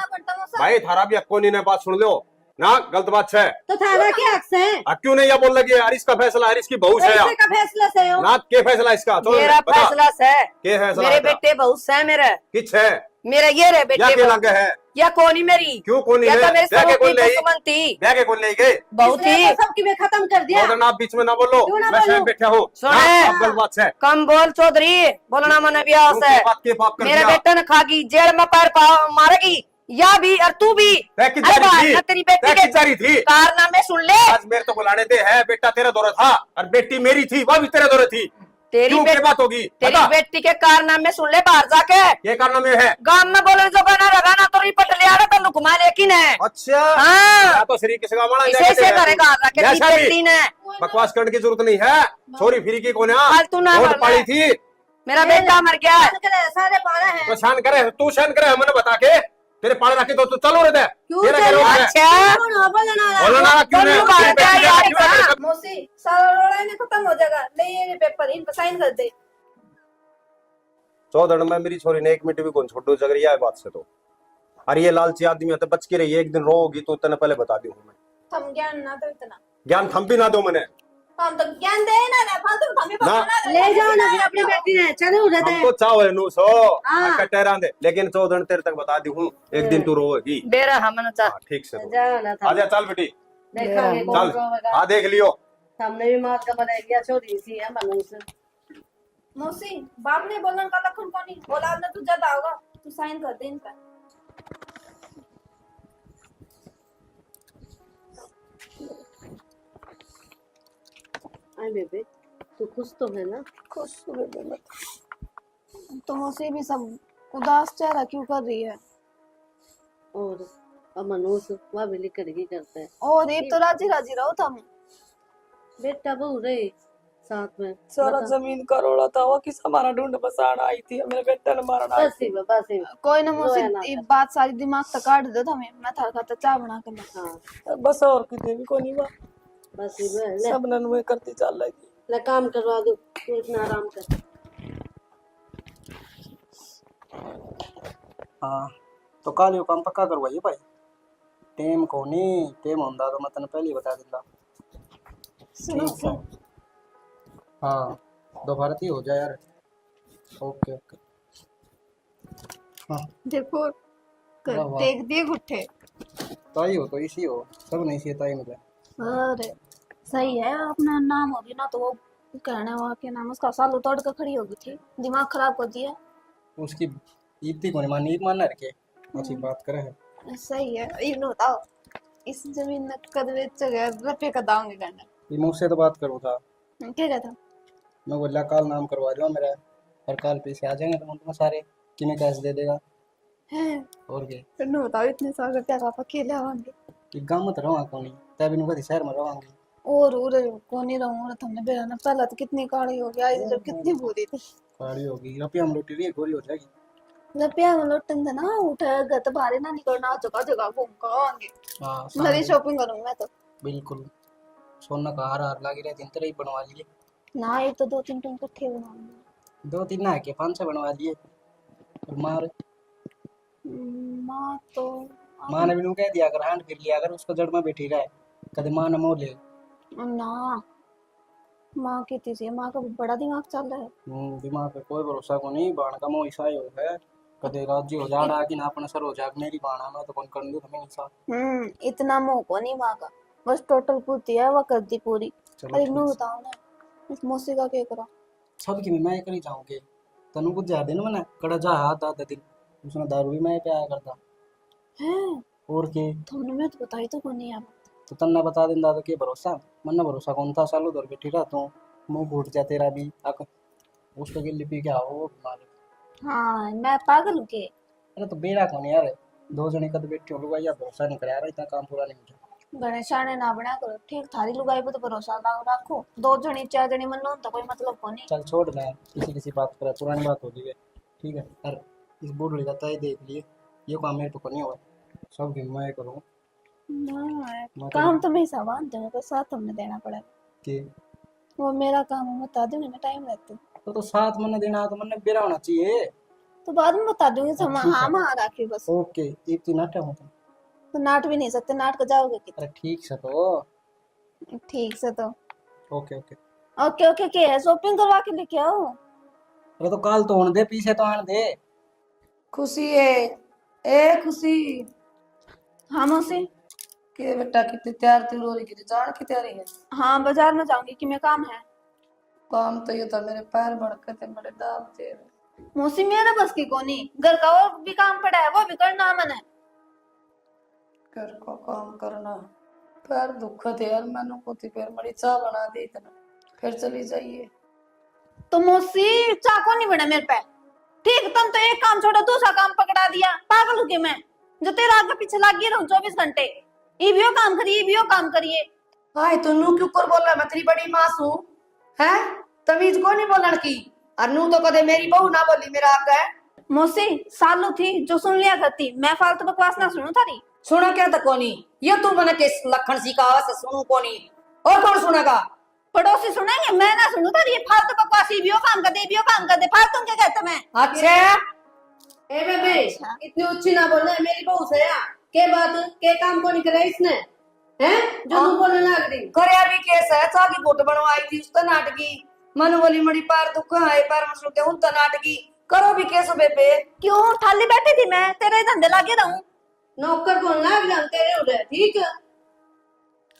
भाई थारा भी अक्को नहीं ने बात सुन लो, ना गलत बात है। तो थारा क्या हक से है? क्यों नहीं ये बोल लगी यार, इसका फैसला है, इसकी बहू है ऐसे का फैसला से हो? ना के फैसला इसका तो मेरा बता, फैसला है। के फैसला मेरे है तेरा? बेटे बहुत से मेरे किछ है मेरा ये रे या बेटे के लगे है या कोनी मेरी क्यों कौन या नहीं तो है मेरे ब्याह के स्वरूप कौन की नहीं कुसुमंती ब्याह के कौन नहीं गए बहुत इसने ही तो सबकी में खत्म कर दिया। और आप बीच में ना बोलो, क्यों ना मैं बोलूं? स्वयं बैठा हूँ। सुने। हाँ, अब गलत बात है। कम बोल चौधरी, बोलना मन ब्याह क्यों से के बात के पाप कर मेरे दिया? बेटे ने खागी जेल में पैर मारेगी या भी और तू भी तय की अरे जारी बात थी ना तेरी बेटी तय के की जारी थी कारनामे सुन ले। आज मेरे तो बुलाने दे है, बेटा तेरा दौरा था और बेटी मेरी थी, वह भी तेरे दौरे थी। तेरी क्यों के बात होगी तेरी बता, बेटी के कारनामे सुन ले बाहर जाके। ये कारनामे है। गांव में बोले जो बना रगाना तो रिपट ले आ रहा तो घुमा लेकिन है। अच्छा हाँ या तो श्री किसी का माना इसे से करेगा रखे जैसा भी। बेटी ने बकवास करने की जरूरत नहीं है, छोरी फिरी की कौन है फालतू ना वोट बोल पाड़ी रहा। थी मेरा बेटा मर गया है। सारे पारा है। तो शान करे तू शान करे हमने बता के तेरे पाड़े रखी तो तू चलो रे दे क्यों तेरा चल क्या रोक रहा है? अच्छा बोलो ना क्यों नहीं? बोलो बाहर तेरी बेटी क्या यार क्यों नहीं? इतना? मौसी सारा रोड़ा ने खत्म हो जाएगा, ले ये पेपर इन पर साइन कर दे। चौधड़ में मेरी छोरी ने 1 मिनट भी कौन छोड़ो जगर यह बात से तो अरे ये लालची आदमी है तो बच के रही, एक दिन रोगी तो तेने पहले बता दी हूँ मैं। थम ज्ञान ना तो इतना ज्ञान थम भी ना दो मैंने, हम तो ज्ञान दे ना ना फालतू थमी ना। पकड़ना ले जाओ ना फिर अपनी बेटी ने, चलो रहते हम हैं। तो चाहो नू सो हाँ। कटेरा दे, लेकिन चौधड़ तेरे तक बता दी हूँ एक दिन तू रोगी। बेरा हमने चाह हाँ, ठीक से रो। जाओ ना था। आजा चल बेटी देखेंगे कौन चल रोवेगा। हाँ देख लियो। हमने भी मार का बनाया गया, छोटी सी है मनुष्य। मौसी बाप ने बोलन का लखन कोनी औलाद ने तू ज्यादा होगा, तू साइन कर दे इन पर। आई बेबे तू खुश तो है ना? खुश हो गए मैं तो। मौसी भी सब उदास चेहरा क्यों कर रही है? और अब मनुष्य वह भी लिख करके करते हैं। और ये तो राजी राजी रहो तुम। बेटा बहू रहे साथ में। सारा बता। जमीन का रोड़ा था, वो किस हमारा ढूंढ बसाना आई थी, मेरे बेटे ने मारना आई बस ही थी। बस ही। कोई ना मौसी रोया ना ये कर। बात सारी दिमाग तक काट दो तुम्हें, मैं थार खाता चाय बना के ला। हाँ बस और कितने भी को नहीं बा, बस ही वो है। ले सब ननवे करती चल रही। ले काम करवा दो, तू इतना आराम कर। हाँ तो कल यो काम पक्का करवाइए भाई, टेम को नहीं टेम होंदा तो मैं तेने पहले ही बता दिंदा। ठीक है हाँ दोबारा ही हो जाए यार। ओके ओके हाँ देखो वाह, वाह। देख दिए गुट्ठे। ताई हो तो इसी हो, सब नहीं सी ताई मिले। अरे सही है, अपना नाम होगी ना तो वो कहने वहाँ के नाम उसका सालू तोड़ के खड़ी होगी थी, दिमाग खराब कर दिया। उसकी इतनी को नहीं मानी, मान रखे अच्छी बात करे है। सही है, ये बताओ इस जमीन में कद बेच गए रुपये का दांगे करना ये मुझसे तो बात करूँ था, क्या कहता? मैं बोला कल नाम करवा दो मेरा और कल पैसे आ जाएंगे तो तुम्हें सारे कि मैं कैश दे देगा। है और क्या फिर न बताओ इतने सारे रुपया का आप अकेले आवांगे कि गाँव में तो रहा कौन तभी नु कभी शहर में रहोगे। और उरे कौन ही रहूं और तुमने बेरा ना पहला तो कितनी काली हो गया, जब कितनी बुरी थी। काली होगी रुपया हम लौटी रही है, गोरी हो जाएगी। रुपया में लौटन था ना उठा गत बाहर ना निकलना, जगह जगह घूम कर आएंगे। हाँ नई शॉपिंग करूंगी मैं तो। बिल्कुल सोना का हार हार लगी रहती तरह ही बनवा लिए। ना एक तो 2-3 टन इकट्ठे बनाऊंगी। 2-3 ना के 500 बनवा लिए। और मार माँ तो माँ ने भी कह दिया अगर हांड फिर लिया अगर उसको जड़ में बैठी रहे कदे माँ ने मोह ले। ना माँ की थी, माँ का बड़ा दिमाग चल रहा है। दिमाग पे कोई भरोसा को नहीं, बाण का मोह ईसा हो है कदे राज्य हो जाड़ा कि ना अपना सर हो जाग मेरी बाणा में तो कौन कर दू हमें ईसा। इतना मोह को नहीं माँ का, बस टोटल पूर्ति है वो कर दी पूरी। चलो अरे ठीक नु है। बताओ ना इस मौसी का क्या करा? सबकी मैं करी जाऊंगे तनु कुछ ज्यादा दिन मैंने कड़ा जा हाथ आधा दिन उसने दारू भी मैं प्याया करता है और के तुमने मैं तो बताई तो कोई नहीं यार। तो तन्ना बता दिन दादा के भरोसा मन्ना भरोसा कौन था सालों दर बैठी रहा तू मुंह घूट जा तेरा भी अक उसको के लिपि क्या हो बीमार। हाँ मैं पागल हूँ के? अरे तो बेड़ा कौन यार दो जने कद बैठे हो लुगा या भरोसा नहीं करा इतना काम पूरा नहीं हो गणेशाने ना बना करो ठीक, थारी लुगाई पे तो भरोसा रखो, 2 जनी 4 जनी मन लो तो कोई मतलब को नहीं। चल छोड़ ना किसी किसी बात कर पुरानी बात हो गई है ठीक है। अरे इस बूढ़ का तय देख लिए ये काम मेरे तो नहीं हुआ सब दिन मैं करूँ ना काम तो मैं सामान दूंगा तो साथ तुमने देना पड़ेगा कि वो मेरा काम है, बता दूंगी मैं टाइम रहते तो साथ मन देना तो मन बेरा होना चाहिए। तो बाद में बता दूंगी। ठीक है। हाँ हाँ राखी बस। ओके एक दिन आटा हूँ तो नाट भी नहीं सकते, नाट को जाओगे अरे ठीक से तो। कितना ठीक से तो। Okay okay. ओके ओके के है, शॉपिंग करवा के लेके आओ। अरे तो काल तो होने दे, पीछे तो आने दे। खुशी है ए खुशी हाँ मौसी। के बेटा कितनी तैयार थी रो रही थी, जान की तैयारी है? हाँ बाजार में जाऊंगी कि मैं काम है। काम तो ये था, मेरे पैर भड़के थे, बड़े दाम थे। मौसी मेरा बस की कोनी, घर का और भी काम पड़ा है वो भी करना है मैंने। घर को काम करना, पैर दुख थे यार, मैंने को थी फिर बड़ी चाय बना दी इतना, फिर चली जाइए। तो मौसी चाको नहीं बना मेरे पे। ठीक, तुम तो एक काम छोड़ो दूसरा काम पकड़ा दिया। पागल हूँ कि मैं जो तेरा आगे पीछे लगी रहूं 24 घंटे। ये भी काम करिए, ये भी काम करिए। हाय तू नू क्यों कर बोल रहा है? मैं तेरी बड़ी माँ हूँ, हैं? तमीज को नहीं बोलन की। और नू तो कदे मेरी बहू ना बोली मेरा आगे। मौसी सालू थी जो सुन लिया करती, मैं फालतू बकवास ना सुनू थारी। सुनो क्या तो कोनी, ये तू मैंने किस लखन सी का से सुनू कोनी, और कौन सुनेगा? पड़ोसी सुनेंगे, मैं ना सुनू थारी ये फालतू बकवास। ये भी काम कर दे, भी काम कर दे, फालतू क्या कहते मैं। अच्छा ए बेबे, इतनी ऊंची ना बोलना, मेरी बहू से या के बात के काम को नहीं करा इसने, हैं? जो तू बोलने लग रही। करे अभी केस है, चाकी फोटो बनवाई थी उस तो नाटकी, मन बोली मड़ी पैर दुख है, पैर मसलते उन तो नाटकी करो भी केस बेबे। क्यों थाली बैठी थी मैं, तेरे धंधे लागे रहूं। नौकर बोल लग रहा तेरे उधर, ठीक है?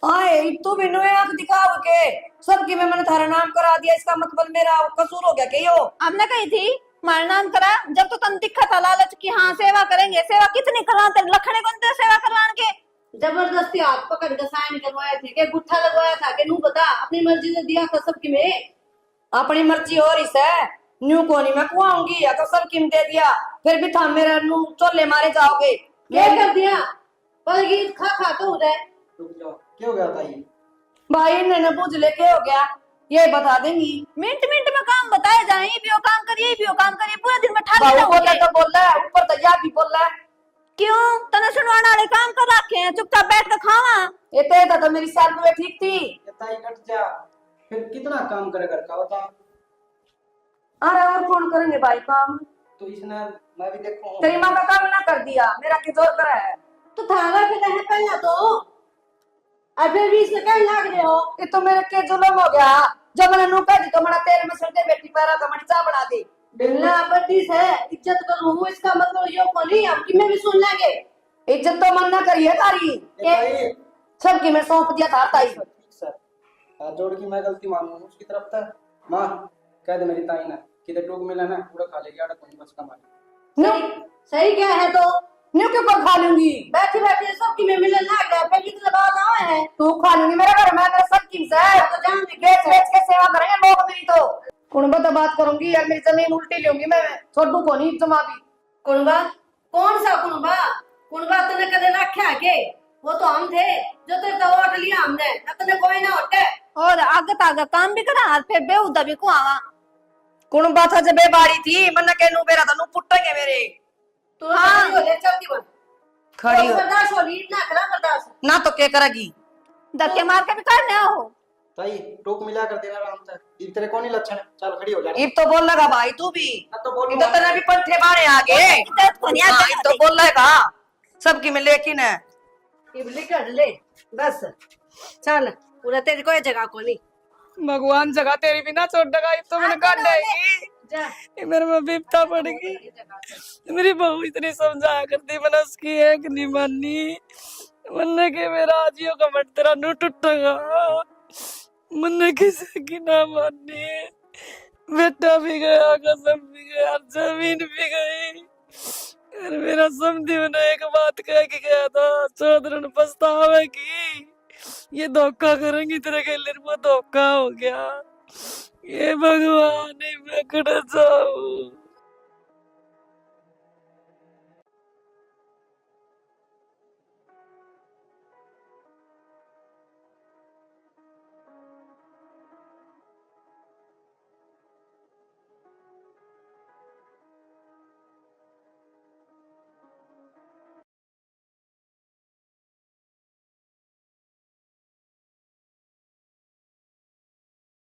आए तू भी नुए आंख दिखाओ के सबकी में मैंने थारा नाम करा दिया, इसका मतलब मेरा कसूर हो गया के यो? हमने कही थी मारा नाम करा, जब तो तन दिखा था लालच की हाँ सेवा करेंगे। सेवा कितनी करा तेरे लखने को तेरे सेवा करवाने के। जबरदस्ती हाथ पकड़ के साइन करवाए थे, के गुट्ठा लगवाया था के नू बता, अपनी मर्जी से दिया था सबकी में। अपनी मर्जी हो रही है, न्यू को नहीं मैं कुआऊंगी या तो सब किम दे दिया, फिर भी था मेरा नू चोले मारे जाओगे। क्या कर दिया? पर खा खा तो उधर। रुक जाओ, क्या हो गया था ये? भाई इन्होंने पूछ ले क्या हो गया, ये बता देंगी। मिनट मिनट में काम बताए जाए, ये भी वो काम करिए, ये भी वो काम करिए, पूरा दिन में ठाली बाबू रहूंगी। बोला तो बोल रहा है, ऊपर तो या भी बोल रहा है। क्यों तने सुनवाने वाले काम कर रखे हैं, चुपचाप बैठ कर खावा। ये तो मेरी साल में ठीक थी। ये ताई कट जा, फिर कितना काम करे घर का बता। अरे और कौन करेंगे भाई काम? तो इसने मैं भी देखूं। तेरी माँ का काम ना कर दिया, मेरा किजोर करा है। तो थारा के है पहला तो, और फिर भी इसने कहीं लाग रहे हो। ये तो मेरे के जुलम हो गया, जब मैंने नू कह दी तो मेरा तेरे में सड़ते बेटी पैरा का मड़ी चा बना दी। बिल्ला आपत्ति है, इज्जत करूँ इसका मतलब यो को नहीं, अब कि मैं भी सुन लेंगे। इज्जत तो मन ना करिए तारी, सबकी मैं सौंप दिया था ताई। ठीक सर, हाथ जोड़ की मैं गलती मानूं उसकी तरफ था। माँ कह दे मेरी ताई ना किधर टोक मिला ना पूरा खा लेगी, आटा कोई बस कमा। सही क्या है तो न्यू क्यों कर खा लूंगी? बैठे बैठे सबकी में मिलने लग गया, पहले तो बात आए है। तू खा लूंगी मेरा घर, मैं मेरा सब किम से तो जान दे बेच बेच के सेवा करेंगे लोग मेरी। तो कुणबा तो बात करूंगी यार, मेरी जमीन उल्टी लूंगी मैं, छोटू को नहीं जमा भी। कुणबा? कौन सा कुणबा? कुणबा तने कदे रखा के? वो तो हम थे जो तेरे तो वोट लिया हमने, तने कोई ना होते। और आगे तागा काम भी करा, और फिर बेहुदा भी को आवा। कुणबा था जब बेबारी थी, मन के नू बेरा था नू पुट्टेंगे मेरे। तू हाँ हो ले, चल की बन खड़ी हो बर्दाश्त हो ली ना, करा बर्दाश्त ना तो क्या करेगी? धक्के मार के भी करने हो। ताई टोक मिला कर देना आराम से, तेरे कौन ही लक्षण है? चल खड़ी हो जा। इब तो बोल लगा भाई तू भी, तो बोल इधर तने भी पंठे बाड़े आगे। इज्जत को नहीं हाँ, आते इब तो बोल लगा सबकी में, लेकिन है इबली कर ले बस। चल पूरा तेरे को जगह को नहीं। भगवान जगह तेरी भी ना छोड़ देगा, तो मैंने काट देगी। जा ये मेरे में बिपता पड़ेगी। मेरी बहू इतनी समझाया करती, मैंने उसकी एक नहीं मानी। मन के मेरा आजियो का मट तेरा नू टूटेगा, मन किसी की ना मानी। बेटा भी गया, कसम भी गया, जमीन भी गई। और मेरा समझी मैंने एक बात कह के गया था, चौधरन पछतावे की ये धोखा करेंगी तेरे के लिए, वो धोखा हो गया। ये भगवान मैं कट जाऊं।